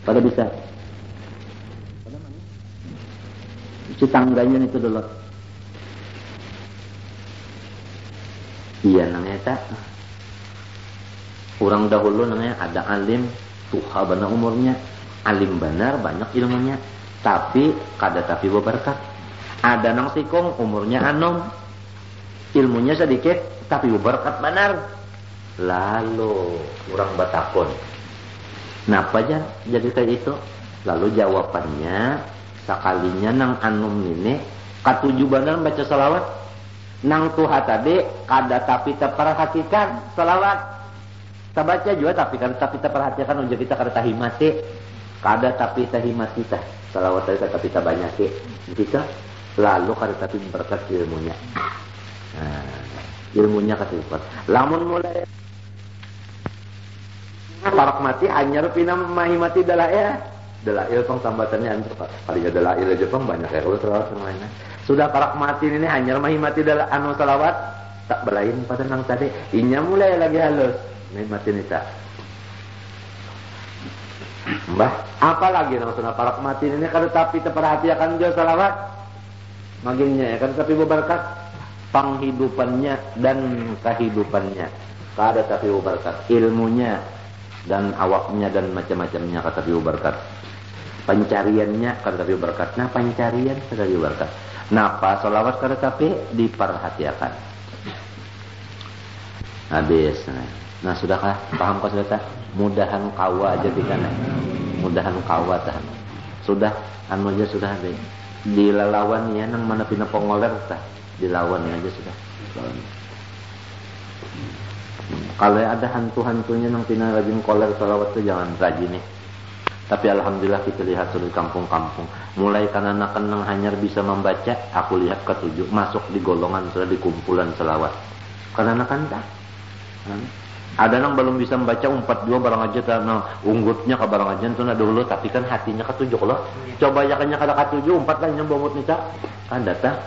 Pada bisa. Si tangganya itu dulu. Iya namanya tak. Orang dahulu namanya ada alim, tuha benar umurnya, alim benar banyak ilmunya, tapi kada tapi berberkat. Ada nang sikong umurnya anom, ilmunya sedikit tapi berberkat benar. Lalu orang batakon, kenapa aja jadi kayak itu? Lalu jawabannya sekalinya nang anom ini katuju benar baca salawat, nang tuha tadi kada tapi terperhatikan salawat. Kita baca juga tapi terperhatikan ujar kita kada tahimati, kada tapi tahimati tah salawat tadi tapi kita banyak kita lalu kada tapi berkat ilmunya. Ilmunya kasipat. Lamun mulai parak mati anyar pina mahimati dalail. Dalail pang tambatannya antar kalinya dalail aja pang banyak ya kalau salawat yang lainnya. Sudah parak mati ini anyar mahimati dalail anu salawat tak belain pada nang tadi. Inya mulai lagi halus. Mahimati nita. Mbah, apa lagi nang sunah parak mati ini kada tapi terperhatikan dia salawat. Maginnya ya kan tapi berkat penghidupannya dan kehidupannya. Kada tapi berkat ilmunya dan awaknya dan macam-macamnya kata tapi berkat. Pencariannya kada tapi berkat. Nah, pencarian kada tapi berkat. Napa salawat kada tapi diperhatikan. Habis. Nah, sudahkah? Paham kah sudah tak? Mudahan kawa aja dikana. Mudahan kawa tah. Sudah anu aja sudah ada. Dilalawan ya nang mana pina pengoler tah. Dilawan aja sudah. Kalau ada hantu-hantunya nang pina rajin koler salawat itu jangan rajin nih. Tapi alhamdulillah kita lihat sudah di kampung-kampung. Mulai kanak-kanak nang hanyar bisa membaca, aku lihat ketujuh masuk di golongan sudah di kumpulan salawat. Kanak-kanak tak? Ada nang belum bisa membaca umpat dua barang aja karena unggutnya ke barang aja itu dulu tapi kan hatinya ketujuh loh. Coba ya kanya kada ketujuh umpat lah yang bomot nika. Kan data.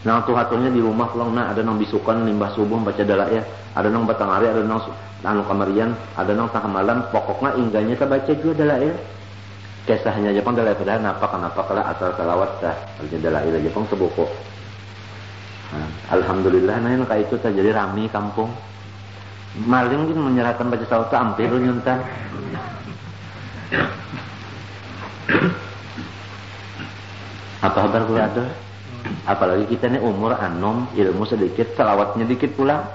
Nang tuh hatunya di rumah pulang nah ada nang bisukan limbah subuh baca dalail, ada nang batang hari, ada nang anu kamarian, ada nang tengah malam pokoknya ingganya kita baca juga dalail. Kisahnya aja pang dalail padahal kenapa kalau asal salawat dah baca dalail aja pang sebuku. Alhamdulillah nah kayak itu terjadi rame kampung. Maling kan menyerahkan baca salawat hampir nyuntan. Apa kabar brother? Apalagi kita nih umur anom, ilmu sedikit, salawatnya dikit pula.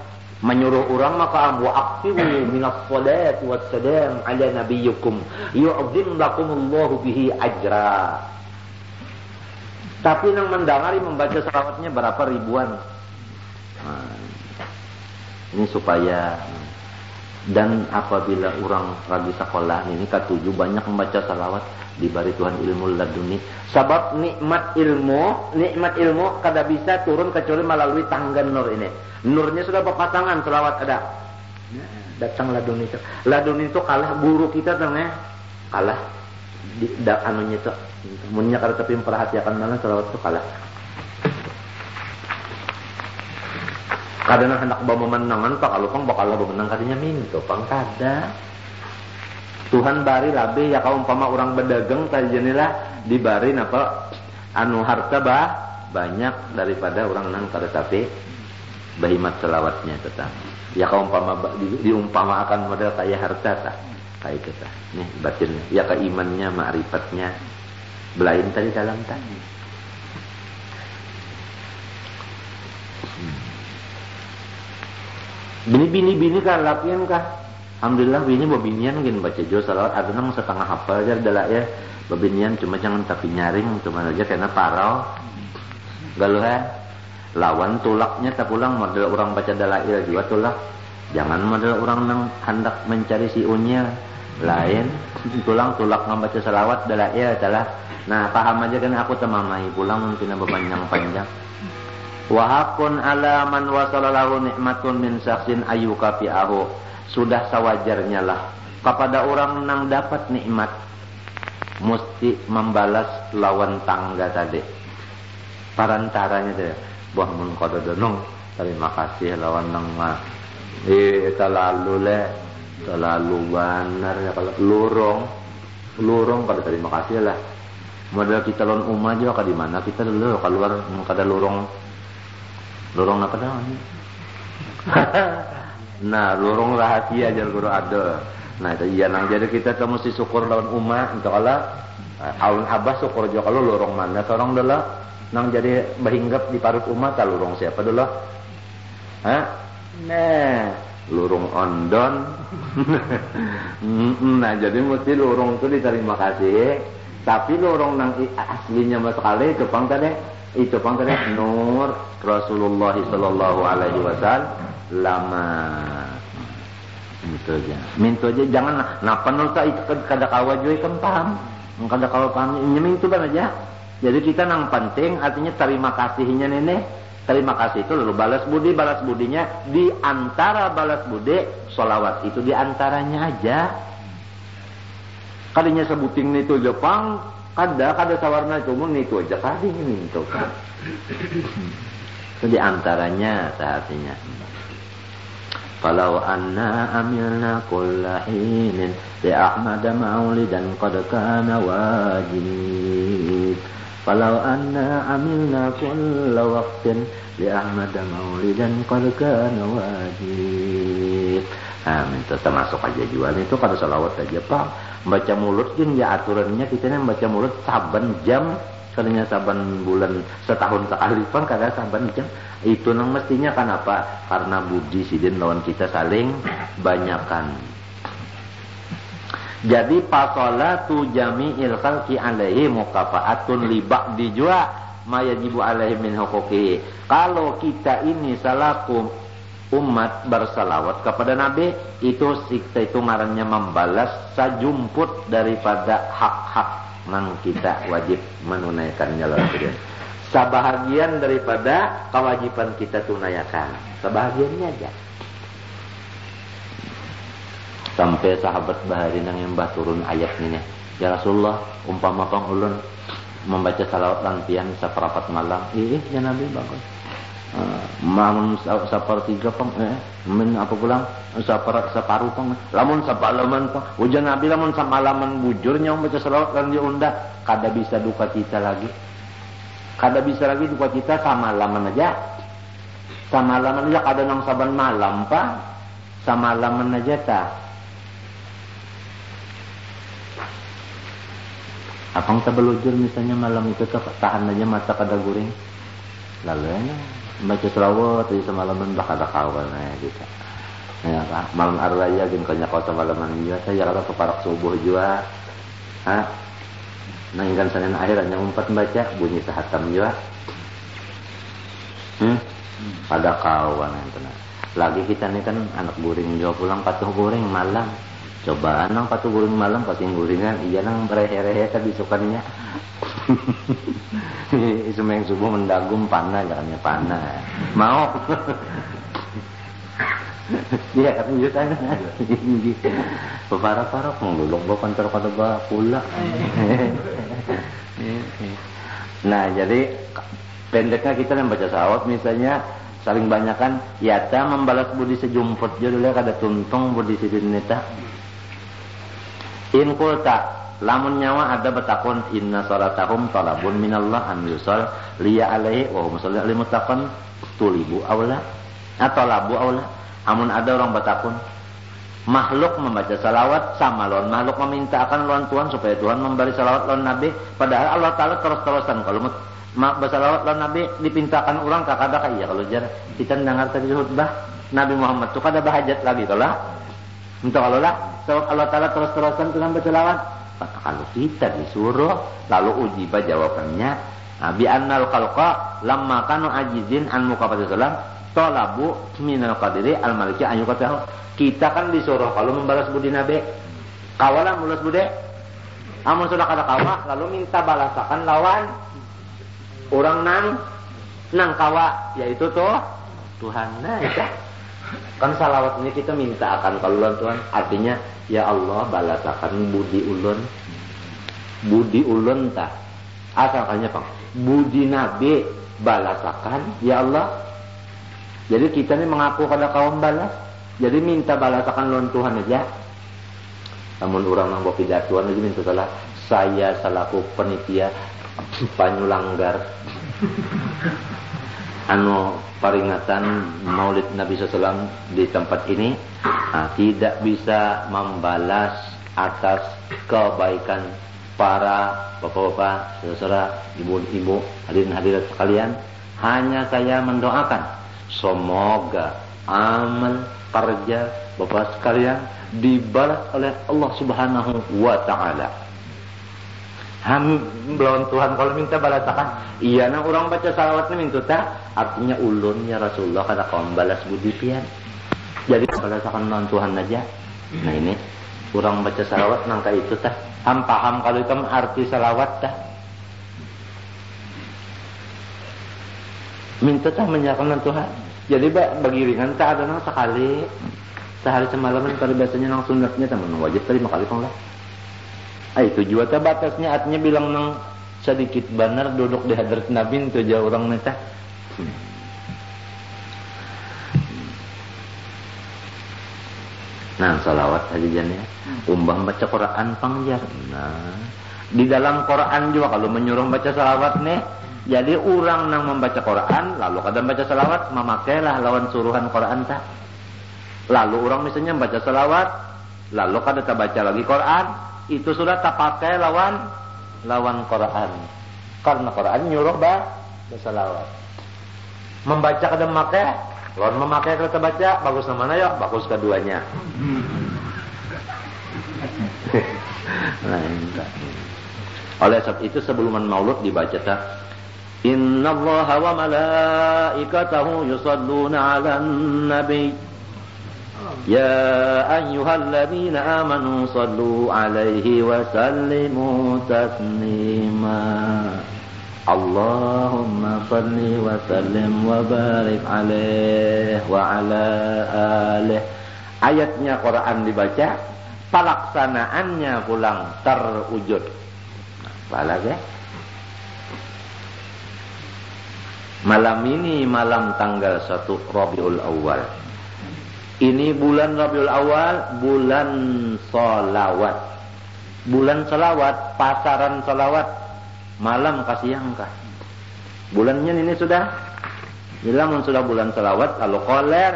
Menyuruh orang maka wa aqtimu minas sholati wassalam ala nabiyyukum yu'zim lakumullahu bihi ajra. Tapi yang mendengari membaca salawatnya berapa ribuan. Ini supaya dan apabila orang lagi sekolah ini ketujuh banyak membaca salawat diberi Tuhan ilmu laduni. Sebab nikmat ilmu kada bisa turun kecuali melalui tangga nur ini. Nurnya sudah berpasangan salawat ada. Datang laduni itu. Laduni itu kalah guru kita tengah kalah di anunya itu. Munnya kada tapi memperhatikan mana salawat itu kalah. Kadang hendak bawa memenangan pak kalau pang bakal memenang katanya minto pang kada. Tuhan bari labe ya kau umpama orang berdagang tajanilah dibari apa anu harta banyak daripada orang nang kada tapi bahimat selawatnya tetap. Ya kau umpama diumpama akan model kaya harta tak kayak kita. Nih batinnya ya keimannya ma'rifatnya belain tadi dalam tadi. Bini kan latihan kah? Alhamdulillah bini bobinian gini baca jo salawat ada nang setengah hafal aja adalah ya bobinian cuma jangan tapi nyaring cuma aja karena parau galuhan lawan tulaknya tak pulang model orang baca dalail juga tulak jangan model orang nang hendak mencari si unya lain tulak ngambaca salawat dalail adalah nah paham aja kan aku temamai pulang mungkin berpanjang-panjang. Wahakun ala man wasalallahu nikmatun min syaksin ayyukafi'ahu. Sudah sewajarnya lah kepada orang yang dapat nikmat mesti membalas lawan tangga tadi. Parantaranya deh. Wah mun kada denong terima kasih lawan nang mah. Terlalu benar ya kalau lurung lurung kada terima kasih lah. Modal kita lawan umah juga di mana kita dulu keluar kada lurung apa namanya? Nah, lurung rahasia aja guru ada. Nah, itu iya nang jadi kita tuh mesti syukur lawan umah untuk Allah. Alun abah syukur juga kalau lurung mana seorang dulu nang jadi berhinggap di parut umah tak lurung siapa dulu? Hah? Nah, lurung ondon. Nah, jadi mesti lurung itu diterima kasih. Tapi lurung nang aslinya mas sekali itu pang tadi nur Rasulullah sallallahu alaihi wasallam lama minto aja jangan napa nolta itu kada kawa juga kan paham kada kawa paham nyeming itu kan aja jadi kita nang penting artinya terima kasihnya nenek terima kasih itu lalu balas budinya di antara balas budi sholawat itu di antaranya aja kadinya sebuting itu Jepang kada sawarna cuma itu aja kadi minto kan itu di antaranya artinya Falau anna amilna kulla hinin li Ahmad maulidan qad kana wajib Falau anna amilna kulla waqtin li Ahmad maulidan qad kana wajib minta termasuk aja jual itu kada salawat aja Pak baca mulut kan ya aturannya kita nih baca mulut saban jam katanya saban bulan setahun sekali pun kada saban jam itu nang mestinya kan apa karena budi sidin lawan kita saling banyakan jadi pasolatu jami'il khalqi alaihi mukafaatun li ba'di jua ma yajibu alaihi min huquqi kalau kita ini salaku umat bersalawat kepada Nabi itu sikta itu ngarannya membalas sajumput daripada hak-hak nang kita wajib menunaikannya lawan dia. Sebahagian daripada kewajiban kita tunaikan. Sebahagiannya aja. Sampai sahabat bahari nang yang turun ayat ini. Ya Rasulullah, umpama pang ulun membaca salawat lantian seperempat malam. Ya Nabi bagus. Mamun sepertiga pang men apa pulang separuh pang lamun sapalaman pang ujian Nabi lamun samalaman bujurnya baca salawat kan dia undah kada bisa duka cita lagi duka cita samalaman aja kada nang saban malam pa samalaman aja ta apang tabelujur misalnya malam itu tahan aja mata kada guring lalu baca selawat di semalaman bakal ada kawan gitu. Ya kan, malam arwaya gin kanya kau semalaman juga saya kata keparak subuh juga. Nah ingkan Senin akhir hanya umpat baca bunyi sehatam juga. Pada kawan itu. Lagi kita nih kan anak guring juga pulang patuh guring malam. Coba nang patuh guring malam pasti guringan iya nang berehe-rehe tadi sukannya. Semeng subuh mendagum panah jangannya panah mau ya kan jutaan parah ngulung bukan terkada pula nah jadi pendeknya kita yang baca salawat misalnya saling banyakan yata membalas budi sejumput judulnya kada tuntung budi sidineta in kulta lamun nyawa ada betakun inna salatahum talabun minallah an yusal liya alaihi wa hum salli alaihi muttaqan tulibu aula atau labu aula amun ada orang betakun makhluk membaca salawat sama lawan makhluk memintakan lawan Tuhan supaya Tuhan memberi salawat lawan Nabi padahal Allah Ta'ala terus-terusan kalau bersalawat lawan Nabi dipintakan orang kakada kaya kalau jar kita dengar tadi khutbah Nabi Muhammad itu kada bahajat lagi kalau untuk Allah Allah Ta'ala terus-terusan Tuhan bersalawat kalau kita disuruh lalu uji jawabannya bi annal khalqa lamma kanu ajizin an muqabati salam talabu minal qadiri al maliki an yuqatahu kita kan disuruh kalau membalas budi Nabi kawalan mulas budi amun sudah kada kawa lalu minta balasakan lawan orang nang kawa yaitu tuh Tuhan nah itu kan salawat ini kita minta akan kalau Tuhan artinya ya Allah balasakan budi ulun tah asalkannya Pak budi Nabi balasakan ya Allah jadi kita ini mengaku kada kawan balas jadi minta balasakan lawan Tuhan aja Namun orang nang bopi datuan lagi minta salah. Saya selaku penitia panyulanggar peringatan Maulid Nabi SAW di tempat ini tidak bisa membalas atas kebaikan para bapak-bapak, saudara, ibu-ibu, hadirin-hadirat sekalian. Hanya saya mendoakan semoga amal kerja bapak sekalian dibalas oleh Allah Subhanahu wa taala. Belum Tuhan kalau minta balasakan. Iya nah orang baca salawatnya minta tak artinya ulunnya Rasulullah kada kaum balas budi pian. Jadi balasakan non Tuhan aja. Nah ini orang baca salawat nangka itu tah. Paham kalau itu arti salawat tah. Minta tah menyerahkan non Tuhan. Jadi bagi ringan tak ada nang sekali. Sehari semalaman kalau biasanya nang sunatnya teman wajib tadi kali pang lah. Itu juga tak batasnya artinya bilang nang sedikit benar duduk di hadrat Nabi itu aja orang neta. Nah salawat aja jane umbang baca Quran pangjar. Nah di dalam Quran juga kalau menyuruh baca salawat nih. Jadi orang nang membaca Quran lalu kadang baca salawat memakailah lawan suruhan Quran tak. Lalu orang misalnya baca salawat lalu kadang tak baca lagi Quran. Itu sudah tak pakai lawan Quran. Karena Quran nyuruh bersalawat. Membaca kadang memakai, lawan memakai kalau baca bagus mana ya? Bagus keduanya. Nah, oleh sebab itu sebelum Maulud dibaca tak Innallaha wa malaikatahu yusalluna 'alan nabi Ya ayyuhalladzina amanu sallu alaihi wa sallimu taslima Allahumma salli wa sallim wa barik alaihi wa ala alih. Ayatnya Quran dibaca, pelaksanaannya pulang terwujud. Apa lagi? Malam ini malam tanggal 1 Rabiul Awal. Ini bulan Rabiul Awal, bulan salawat. Bulan salawat, pasaran salawat, malam kasih angka. Bulannya ini sudah, bilang sudah bulan salawat, lalu koler.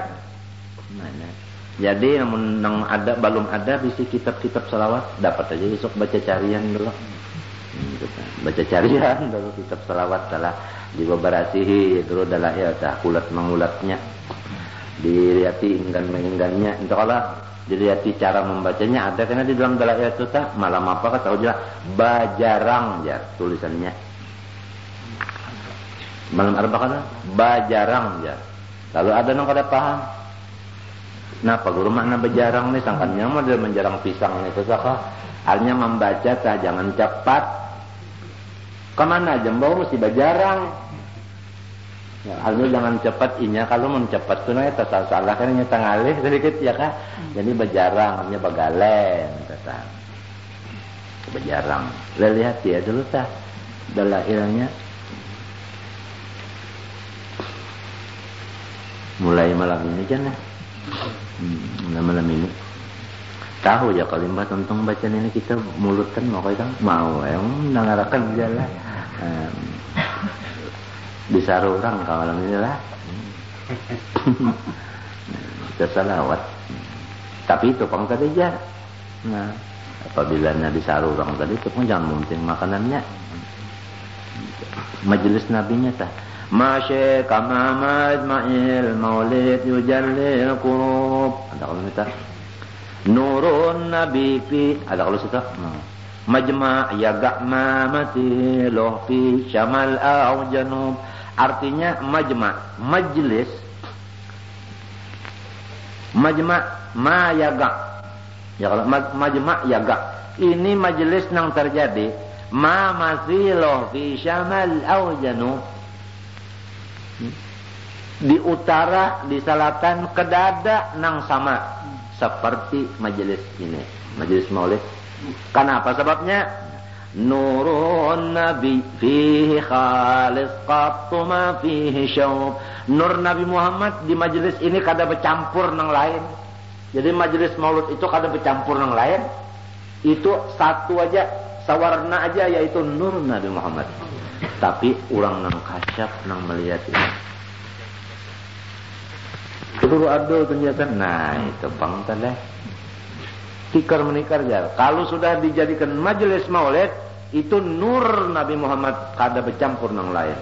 Nah. Jadi namun ada belum ada bisi kitab-kitab salawat, dapat aja besok baca carian dulu. Baca carian dulu kitab salawat salah dibeberasihi dulu adalah ya tah kulat mengulatnya. Dilihat enggan-enggannya insyaallah dilihat cara membacanya ada karena di dalam dalil itu tak malam apa kata ujar bajarang ya tulisannya malam arba kan bajarang ya lalu ada nang kada paham napa guru makna bajarang nih sangkannya mah dia menjarang pisang itu sah artinya membaca tah jangan cepat kemana aja bawa mesti bajarang. Ya, artinya jangan cepat inya kalau mau cepat tuh nanya salah kan nyata ngalih sedikit ya kak. Jadi bajarang artinya bagalen kata. Bajarang. Lihat ya dulu tah dalailnya. Mulai malam ini kan ya. Malam ini. Tahu ya kalau mbak tentang bacaan ini kita mulutkan mau kau mau yang nangarakan jalan. Bisa orang kalau malam ini lah kita salawat tapi itu pang tadi aja nah apabila disaru orang tadi itu pun jangan mungkin makanannya majelis nabinya tah masya kama majma'il maulid yujallil qurub ada kalau kita nurun nabi fi ada kalau kita majma' yaga' mamati loh fi syamal au janub. Artinya majma' majlis majma' ma yaga' ya kalau majma' yaga' ini majlis nang terjadi ma masiloh fi syamal au janub di utara di selatan kedada nang sama seperti majlis ini majlis maulid. Kenapa sebabnya? Nurun Nabi fihi khalis qattu ma fihi syawb. Nur Nabi Muhammad di majelis ini kada bercampur nang lain. Jadi majelis maulud itu kada bercampur nang lain. Itu satu aja, sawarna aja, yaitu nur Nabi Muhammad. Tapi orang nang kasyaf, nang melihat ini. Kedua adol ternyata, nah itu pangkat deh. Tikar menikar jar. Kalau sudah dijadikan majelis maulid, itu nur Nabi Muhammad kada bercampur nang lain.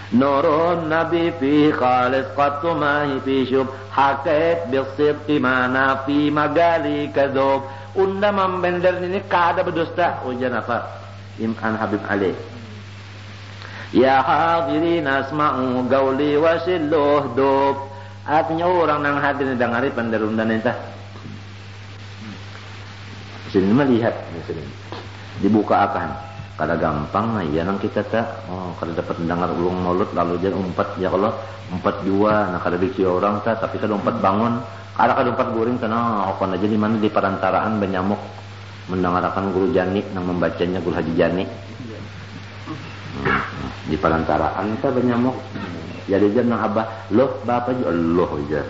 Nurun Nabi fi khalis qattu mahi fi syub hakait bisidqi mana fi magali kadhub. Unda membender ini kada berdusta. Ujian apa? Imam Habib Ali. Ya hadirin asma'u gauli wa silluh dub. Artinya orang nang hadir dengari penderundan entah. Sini melihat sini. Dibuka akan. Kada gampang ya nang kita tak. Oh, kada dapat mendengar ulung maulud lalu dia umpat ya Allah, umpat jua. Nah kada diksi orang tak, tapi kada umpat bangun. Kada umpat guring kana hokon aja di mana di perantaraan benyamuk mendengarkan guru Jani nang membacanya guru Haji Jani. Di perantaraan ta benyamuk. Jadi dia nang abah, loh bapak jo Allah aja.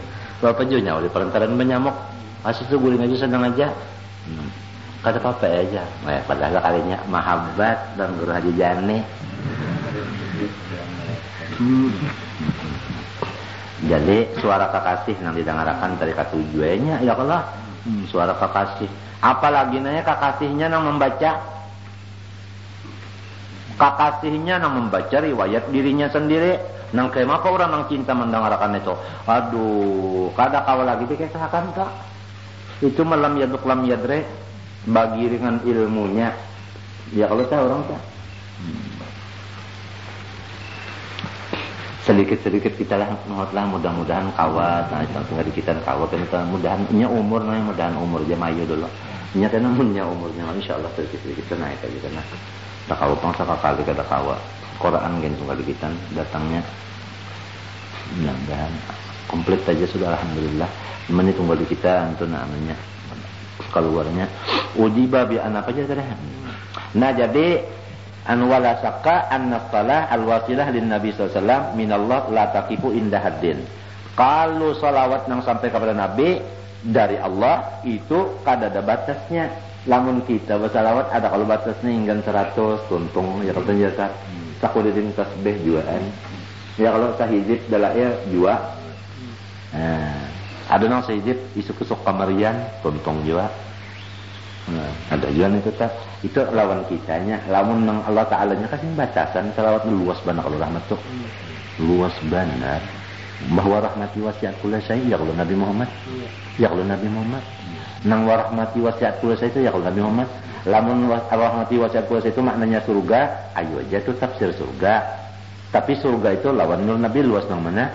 Bapak jo nyawa di perantaraan benyamuk. Asal tu guring aja senang aja. Kada apa-apa aja. Padahal kalinya mahabbat dan guru Haji Jani. Jadi suara kekasih yang didengarkan dari tujuannya ya Allah. Suara kekasih. Apalagi nanya kekasihnya yang membaca. Kekasihnya yang membaca riwayat dirinya sendiri. Nang kemapa orang nang cinta mendengarkan itu. Aduh, kada kawal lagi dikisahkan tak. Itu malam yaduk lam yadre. Bagi dengan ilmunya ya kalau saya orang tak sedikit-sedikit kita lah mudah-mudahan kawat nah tinggal di kita kawat kan mudahannya umur nah mudahan umur aja mayu dulu nyata namanya umurnya insyaallah sedikit-sedikit naik aja karena tak kawat pang sekali kada kawat Quran gen tunggal di kita datangnya mudah-mudahan komplit aja sudah alhamdulillah menit tunggal di kita itu namanya keluarnya ujiba bi apa aja tadi. Nah jadi an wala syakka anna shalah al wasilah lin nabi sallallahu alaihi wasallam minallah la taqifu inda haddin. Kalau salawat nang sampai kepada nabi dari Allah itu kada ada batasnya. Lamun kita bersalawat ada kalau batasnya hingga 100 tuntung ya kalau ternyata sakudin tasbih juaan. Ya kalau sahijib dalail jua. Nah ada nang sejid isuk-isuk kamarian tuntung juga. Nah, ada juga itu tak. Itu lawan kitanya. Lamun nang Allah Ta'ala-nya kasih batasan selawat luas benar kalau rahmat tuh. Luas benar. Bahwa rahmati wasiat kula saya ya kalau Nabi Muhammad. Ya kalau Nabi Muhammad. Nang warahmati wasiat kula saya itu ya kalau Nabi Muhammad. Lamun rahmati wasiat kula saya itu maknanya surga, ayo aja tuh tafsir surga. Tapi surga itu lawan nur Nabi luas nang mana?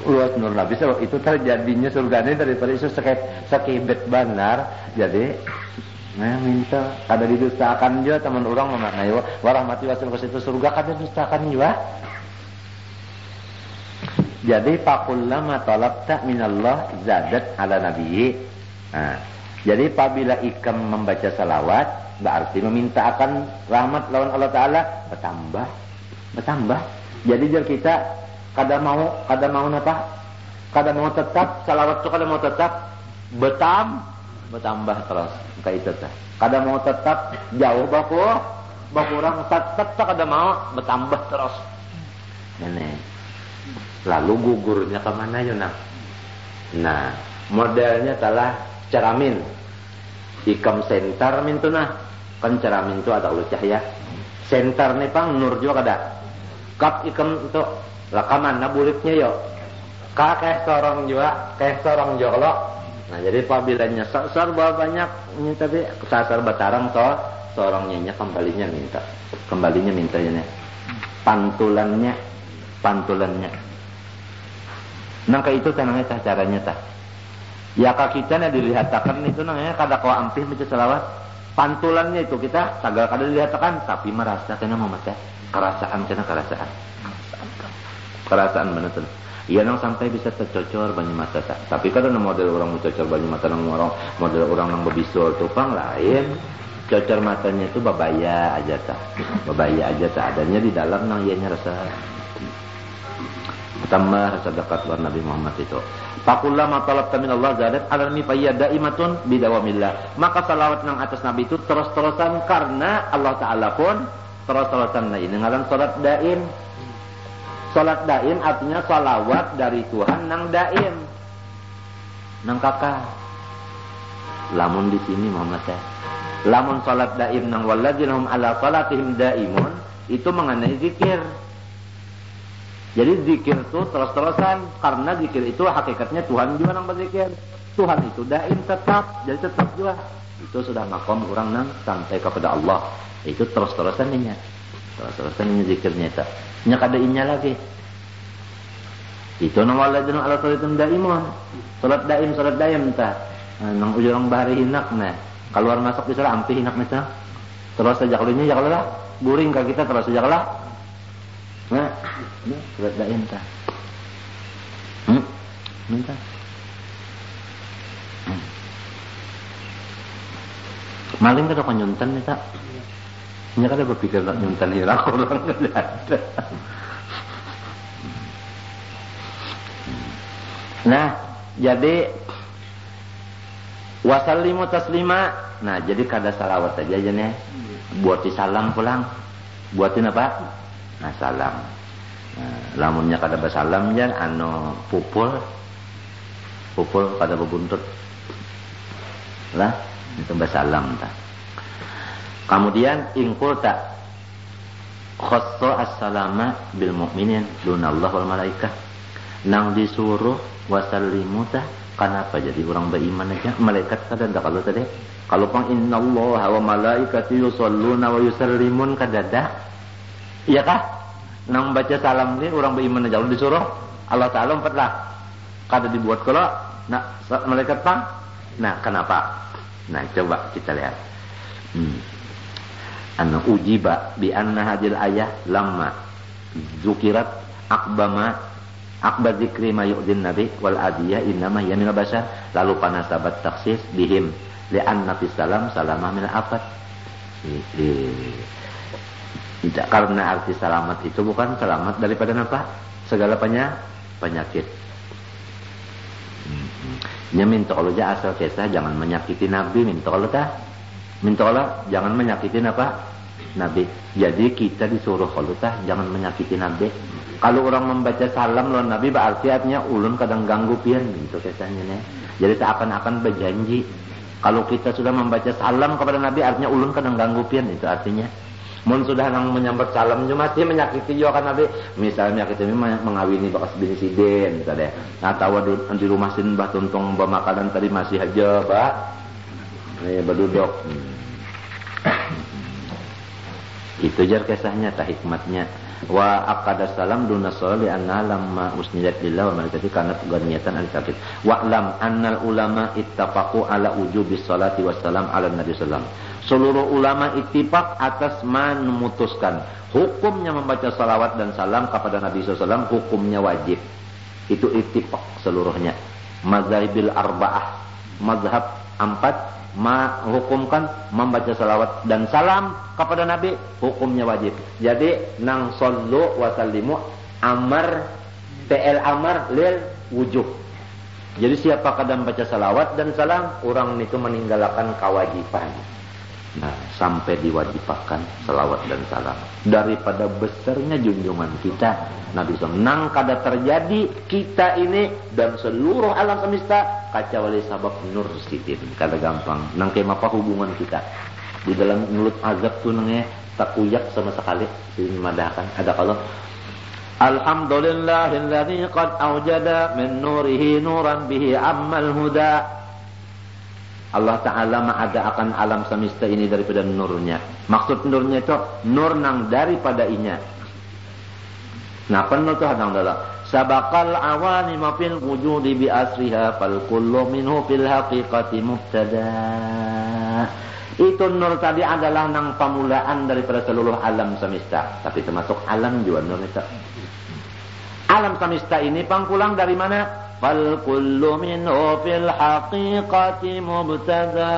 Luas nur Nabi itu terjadinya surganya daripada itu sakibet benar. Jadi minta kada didustakan juga teman orang memaknai warahmati wasil itu surga kada didustakan juga. Jadi fakullama talabta minallah zadat ala nabiyyi. Nah, jadi apabila ikam membaca salawat berarti meminta akan rahmat lawan Allah Ta'ala bertambah. Jadi jar kita kada mau apa? Kada mau tetap salawat tu kada mau tetap bertambah terus. Kayak itu tah. Kada mau tetap jauh bakurang tetap kada mau bertambah terus. Ini. Lalu gugurnya ke mana yun Nah, modelnya telah ceramin. Ikam sentar min tu nah. Kan ceramin tu ada ulah cahaya. Sentar ni pang nur juga kada. Kap ikam tu rakaman na bulitnya yo. Kayak sorong juga lo. Nah, jadi apabila nyasar banyak ini tadi sasar batarang to, sorongnya kembalinya minta ya. Pantulannya. Nah, kayak itu tanangnya caranya tah. Ya kita na dilihatkan itu namanya kada kau ampih baca selawat. Pantulannya itu kita tagal kada dilihatkan tapi merasa kena memecah kerasaan benar tuh. Iya nang sampai bisa tercocor banyak mata tak. Tapi kada model orang mencocor banyak mata nang orang model orang nang bebisul tupang lain. Cocor matanya itu babaya aja tak. Adanya di dalam nang ianya rasa. tambah rasa dekat kepada Nabi Muhammad itu. Fakullama talabta min Allah zadat alami fayyada imatun bidawamillah. Maka salawat nang atas Nabi itu terus-terusan karena Allah Ta'ala pun terus-terusan. Nah ini ngaran salat daim. Salat daim artinya salawat dari Tuhan nang daim. Nang kakak. Lamun di sini Muhammad saya. Lamun salat daim nang walladzina hum ala salatihim daimun itu mengenai zikir. Jadi zikir itu terus-terusan karena zikir itu hakikatnya Tuhan juga nang berzikir. Tuhan itu daim tetap, jadi tetap juga. Itu sudah makom orang nang sampai kepada Allah. Itu terus-terusan nya. Terus-terusan nya zikirnya itu. Nya kada inya lagi. Itu nang walladzina ala salatihim daimun. Salat daim tah. Nang ujurang bahari hinak nah. Keluar masuk di salah ampi hinak nah. Terus saja kalau ini ya kalau lah guring ke kita terus saja lah. Nah, ini surat daim tah. Minta. Maling kada nyuntan nih tak. Nya kada berpikir nak nyuntan hilang orang kada ada. Nah, jadi wasallimu taslima. Nah, jadi kada salawat aja nih. Buati salam pulang. Buatin apa? Nah, salam. Nah, lamunnya kada basalam jan anu pupul kada bebuntut. Lah, itu basalam ta. Kemudian ingkul tak khassa as-salama bil mu'minin dunallah wal malaikah. Nang disuruh wasallimu ta kenapa jadi orang beriman aja malaikat kada ada kalau tadi kalau pang innallaha wa malaikati yusholluna wa yusallimun kada ada iya kah nang baca salam ni orang beriman aja kalau disuruh Allah Ta'ala empatlah kada dibuat kalau nak malaikat pang nah kenapa nah coba kita lihat anu ujiba bi anna hadil ayah lamma zukirat akbar zikri ma yu'din nabi wal adiyah innama hiya min bashar lalu panasabat taksis bihim li'anna fis salam salamah min afat. Tidak karena arti selamat itu bukan selamat daripada apa? Segala penyakit. Nya minta Allah ja asal kisah jangan menyakiti nabi minta Allah jangan menyakiti apa? Nabi. Jadi kita disuruh kalau jangan menyakiti nabi. Kalau orang membaca salam lawan Nabi berarti artinya ulun kadang ganggu pian gitu kisahnya nih. Jadi seakan-akan berjanji. Kalau kita sudah membaca salam kepada Nabi artinya ulun kadang ganggu pian itu artinya. Mun sudah nang menyambat salam cuma masih menyakiti juga kan Nabi. Misalnya kita mengawini bekas bini siden tadi. Atau di rumah sin bah tuntong makanan tadi masih aja, Pak. Berduduk. Itu jar kisahnya tah hikmatnya. Wa aqada salam duna sholli anna lamma usnidat lillah wa malaikati kanat ghaniyatan al sakit wa lam annal ulama ittafaqu ala wujubi sholati wassalam ala nabi sallam. Seluruh ulama ittifaq atas memutuskan hukumnya membaca salawat dan salam kepada Nabi sallam hukumnya wajib. Itu ittifaq seluruhnya. Mazhabil arba'ah, mazhab 4 hukumkan membaca salawat dan salam kepada Nabi hukumnya wajib. Jadi nang sallu wa sallimu amar TL amar lil wujub. Jadi siapa kadang baca salawat dan salam orang itu meninggalkan kewajiban. Nah, sampai diwajibkan salawat dan salam daripada besarnya junjungan kita Nabi SAW. Nang kada terjadi kita ini dan seluruh alam semesta kacawali sabab nur sitin kada gampang. Nang kema apa hubungan kita di dalam mulut azab tu nangnya tak kuyak sama sekali dimadahkan. Ada kalau alhamdulillahilladzi qad awjada min nurihi nuran bihi ammal huda. Allah Ta'ala ada akan alam semesta ini daripada nurnya. Maksud nurnya itu nur nang daripada inya. Nah, penuh tu hadang dalam. Sabaqal awani ma fil wujudi bi asriha fal kullu minhu fil haqiqati mubtada. Itu nur tadi adalah nang pamulaan daripada seluruh alam semesta. Tapi termasuk alam juga nur itu. Alam semesta ini pangkulang dari mana? Fal kullu minhu fil haqiqati mubtada.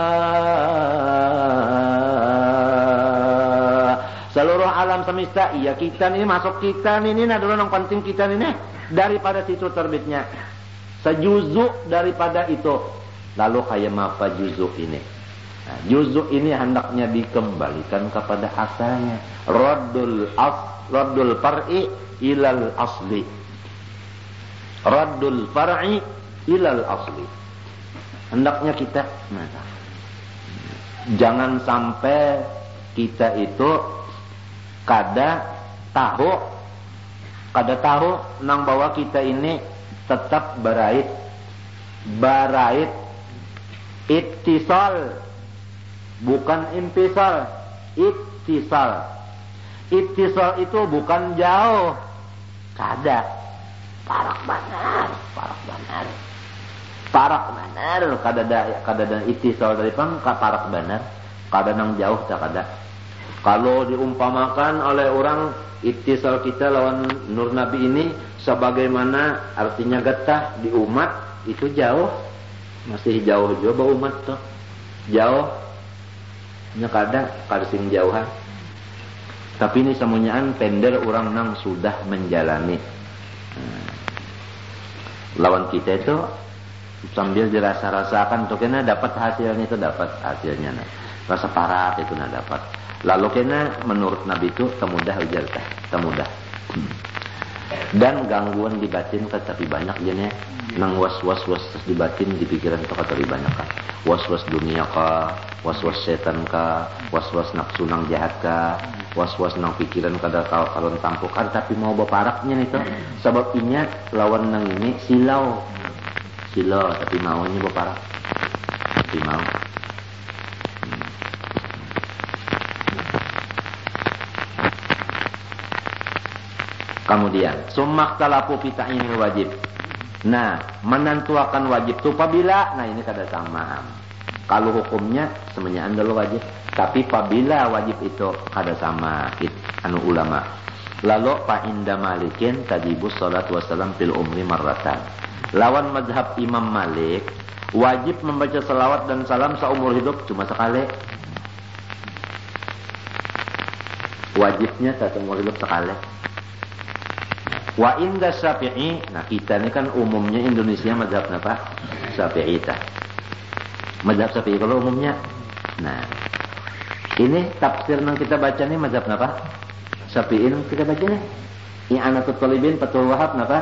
Seluruh alam semesta, iya kita nih masuk kita nih, ini adalah yang penting kita nih, daripada situ terbitnya. Sejuzu daripada itu. Lalu kayak apa juzu ini? Nah, juzu ini hendaknya dikembalikan kepada asalnya. Raddul far'i ilal asli. Raddul far'i ilal asli. Hendaknya kita jangan sampai kita itu kada tahu nang bahwa kita ini tetap barait ittisal, bukan intisal. Ittisal itu bukan jauh, kada parak benar kada ittisal dari parak benar, kada nang jauh tak kada. Kalau diumpamakan oleh orang ittisal kita lawan nur nabi ini sebagaimana artinya getah di umat itu jauh, masih jauh juga umat tuh jauh nya kada sing jauhan. Tapi ini semuanyaan pender orang nang sudah menjalani. Lawan kita itu sambil dirasa-rasakan tuh kena dapat hasilnya itu dapat hasilnya nah. Rasa parah itu nah dapat. Lalu kena menurut Nabi itu temudah ujar teh, temudah. Dan gangguan di batin kan tapi banyak jenisnya. Nang was-was di batin di pikiran itu kan banyak kan. Was-was dunia ka, was-was setan ka, was-was nafsu nang jahat ka, was-was nang pikiran kada kalau tampuk kan tapi mau beparaknya itu. Sebab inya lawan nang ini silau tapi maunya beparak. Tapi mau. Kemudian summak talapu kita ini wajib. Nah, menentukan wajib itu apabila, nah ini kada sama. Kalau hukumnya semuanya adalah wajib, tapi apabila wajib itu kada sama anu ulama. Lalu fa inda Malikin tajibus salatu wassalam fil umri marratan. Lawan mazhab Imam Malik, wajib membaca salawat dan salam seumur hidup cuma sekali. Wajibnya seumur hidup sekali. Wa inda Syafi'i, nah kita ini kan umumnya Indonesia mazhab apa? Syafi'i ta. Mazhab Syafi'i kalau umumnya. Nah, ini tafsir yang kita baca nih mazhab apa? Syafi'i yang kita baca nih. Ini Anatul Talibin Fathul Wahab apa?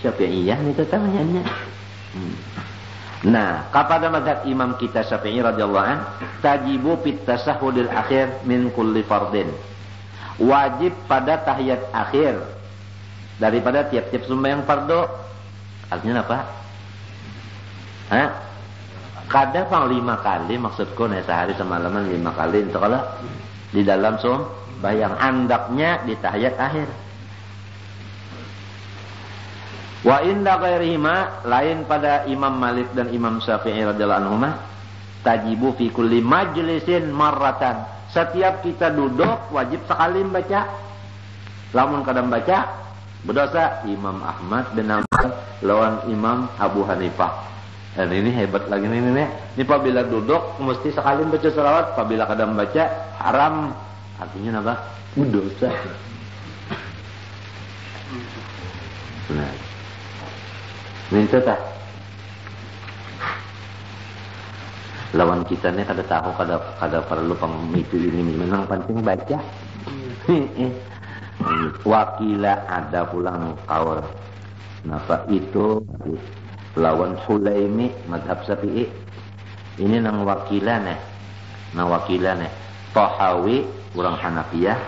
Syafi'iyah nih namanya. Nah, kepada mazhab imam kita Syafi'i radhiyallahu an, tajibu fit tasyahhudil akhir min kulli fardin. Wajib pada tahiyat akhir daripada tiap-tiap sembahyang fardu. Artinya apa? Kada pang 5 kali maksudku nih sehari semalaman 5 kali itu kalau di dalam sembahyang andaknya di tahiyat akhir. Wa inda ghairihima, lain pada Imam Malik dan Imam Syafi'i radhiyallahu anhuma, tajibu fi kulli majlisin marratan. Setiap kita duduk wajib sekali membaca. Lamun kadang baca berdosa. Imam Ahmad bin Hanbal lawan Imam Abu Hanifah. Dan ini hebat lagi nih. Ini apabila duduk mesti sekali baca salawat, apabila kadang baca haram. Artinya apa? Berdosa. Nah, ini tak. Lawan kita nih kada tahu kada perlu pemicu ini memang penting baca. Wakila ada pulang kaul. Napa itu lawan Sulaimi mazhab Syafi'i. Ini nang wakilane. Tahawi orang Hanafiyah,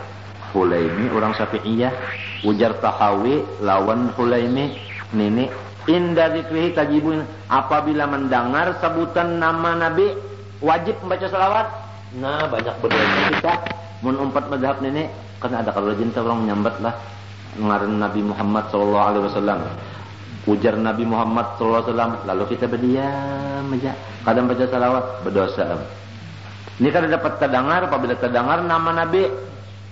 Sulaimi orang Syafi'iyah. Ujar Tahawi lawan Sulaimi nini inda zikrihi tajibun, apabila mendengar sebutan nama Nabi wajib membaca salawat. Nah, banyak berdoa kita mun umpat mazhab ini kan ada kalau jinta orang menyambat lah ngaran Nabi Muhammad sallallahu alaihi wasallam. Ujar Nabi Muhammad sallallahu alaihi wasallam, lalu kita berdiam aja. Kadang baca salawat berdosa. Ini kan dapat terdengar, apabila terdengar nama Nabi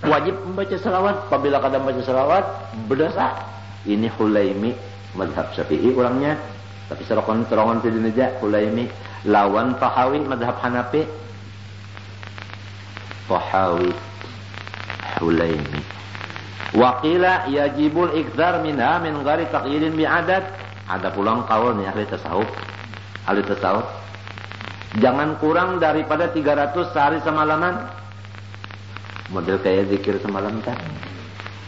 wajib membaca salawat, apabila kadang baca salawat berdosa. Ini Hulaimi mazhab Syafi'i orangnya, tapi serongan sini aja Hulaimi lawan Tahawi mazhab Hanafi. Tahawi hulaini. Wa qila yajibul iktsar minha min ghairi taqyidin bi'adad. Ada pulang kaul nih ahli tasawuf. Ahli tasawuf. Jangan kurang daripada 300 sehari semalaman. Model kayak zikir semalam kan.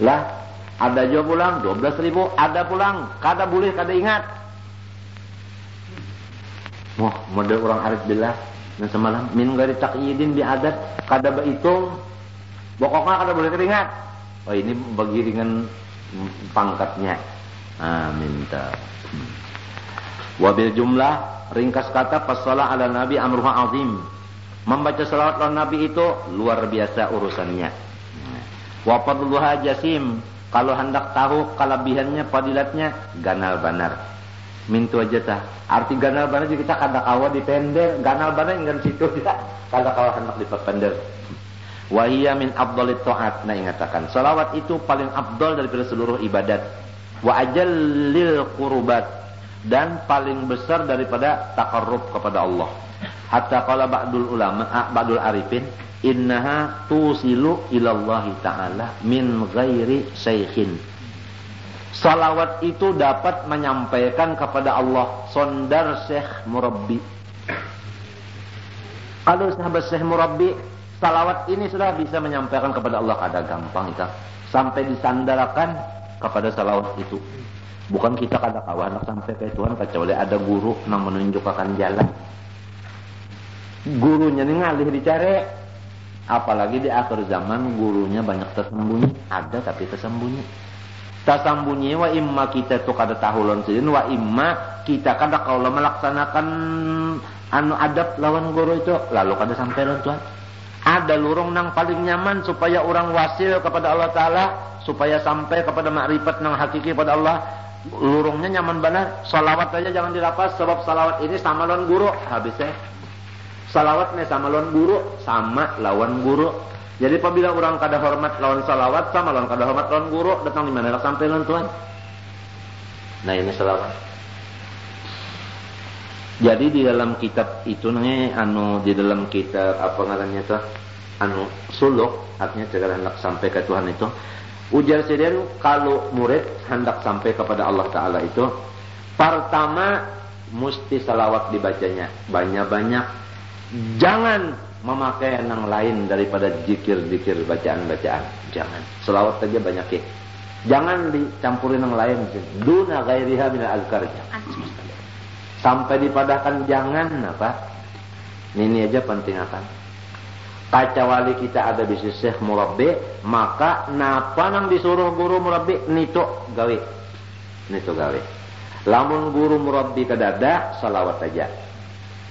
Lah, ada juga pulang 12.000, ada pulang kada boleh kada ingat. Model orang arif billah dan semalam min ghairi taqyidin bi'adad, kada berhitung. Pokoknya kada boleh keringat. Oh ini bagi dengan pangkatnya. Minta. Wabil jumlah ringkas kata passalah ala nabi amruha azim. Membaca salawat ala nabi itu luar biasa urusannya. Wa fadluha jasim. Kalau hendak tahu kelebihannya, fadilatnya ganal banar. Mintu aja tah. Arti ganal banar juga kita kada kawa di pender, ganal banar enggak situ kita kada kawa hendak di pender. Wa hiya min afdalit taat. Nah ingatakan, salawat itu paling afdal daripada seluruh ibadat. Wa ajallil qurbat, dan paling besar daripada taqarrub kepada Allah. Hatta qala ba'dul ulama, ba'dul arifin, innaha tusilu ilallahi ta'ala min ghairi syaikhin. Salawat itu dapat menyampaikan kepada Allah sondar syekh murabbi. Kalau sahabat syekh murabbi, salawat ini sudah bisa menyampaikan kepada Allah. Ada gampang kita sampai disandarkan kepada salawat itu. Bukan kita kada kawan sampai ke Tuhan kecuali ada guru yang menunjukkan jalan. Gurunya ini ngalih dicari. Apalagi di akhir zaman gurunya banyak tersembunyi. Ada tapi tersembunyi. Tersembunyi wa imma kita tu kada tahulon sidin wa imma kita kada kaula melaksanakan anu adab lawan guru itu lalu kada sampai lawan Tuhan. Ada lurung nang paling nyaman supaya orang wasil kepada Allah Ta'ala, supaya sampai kepada makrifat nang hakiki kepada Allah. Lurungnya nyaman benar. Salawat aja jangan dilapas, sebab salawat ini sama lawan guru. Habisnya salawatnya sama lawan guru, sama lawan guru. Jadi apabila orang kada hormat lawan salawat, sama lawan kada hormat lawan guru, datang di mana lah sampai lawan Tuhan. Nah ini salawat. Jadi di dalam kitab itu namanya di dalam kitab apa ngarannya tuh suluk, artinya segala hendak sampai ke Tuhan itu. Ujar sendiri kalau murid hendak sampai kepada Allah Ta'ala itu, pertama mesti salawat dibacanya banyak-banyak. Jangan memakai yang lain daripada zikir-zikir bacaan-bacaan. Jangan. Salawat saja banyak ya. Jangan dicampurin yang lain. Duna ghairiha minal azkar. Sampai dipadahkan jangan apa? Ini aja penting akan. Kacawali kita ada bisnis syekh murabbi, maka napa nang disuruh guru murabbi nito gawe. Nito gawe. Lamun guru murabbi kadada salawat saja.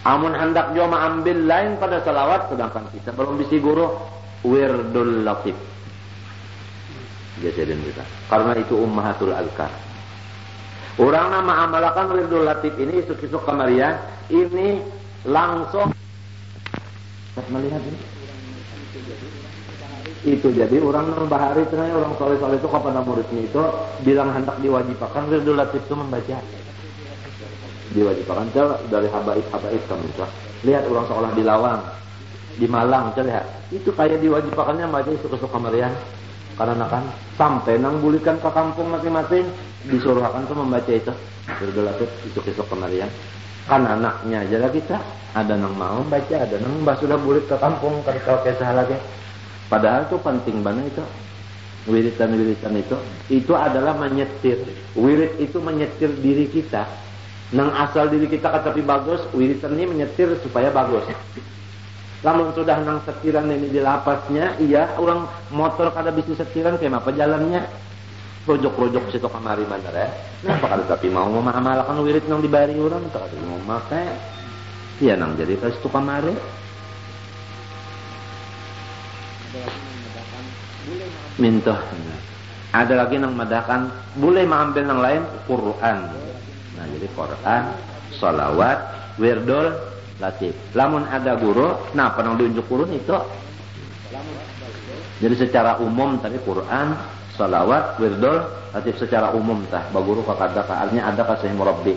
Amun hendak jua ambil lain pada salawat, sedangkan kita belum bisi guru wirdul latif. Jadi kita. Karena itu ummahatul azkar. Orang nama amalakan wirdul latif ini isuk-isuk kemarian ini langsung melihat ini. Itu jadi orang bahari ternyata orang soleh-soleh itu kepada muridnya itu bilang hendak diwajibkan wirdul latif itu membaca. Diwajibkan dari habaib kamu itu. Lihat orang sekolah di Lawang, di Malang, lihat. Itu kayak diwajibkannya baca isuk-isuk kemarian. Karena kan sampai nang bulikan ke kampung masing-masing disuruhkan tuh membaca itu bergelatut isuk-isuk kemarian. Kan anaknya aja lah kita ada nang mau baca, ada nang sudah bulik ke kampung kalau kisah lagi. Padahal itu penting banget itu wiritan-wiritan itu adalah menyetir. Wirid itu menyetir diri kita. Nang asal diri kita tapi bagus, wiritan ini menyetir supaya bagus. Lamun sudah nang setiran ini di lapasnya, iya orang motor kada bisa setiran kayak apa jalannya. Projok-projok situ kamari bener ya. Kenapa kada tapi mau mengamalkan wirid nang dibari orang tak ada mau make. Iya nang jadi ke situ kamari. Minta. Ada lagi nang madahkan boleh mengambil nang lain Quran. Nah jadi Quran, salawat, wirdul latif. Lamun ada guru, nah penang diunjuk guru itu. Jadi secara umum tadi Quran, salawat, wirdul latif secara umum tah. Baguru kakada artinya ada kasih murabbi.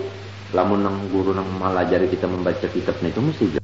Lamun nang guru nang malajari kita membaca kitab itu mesti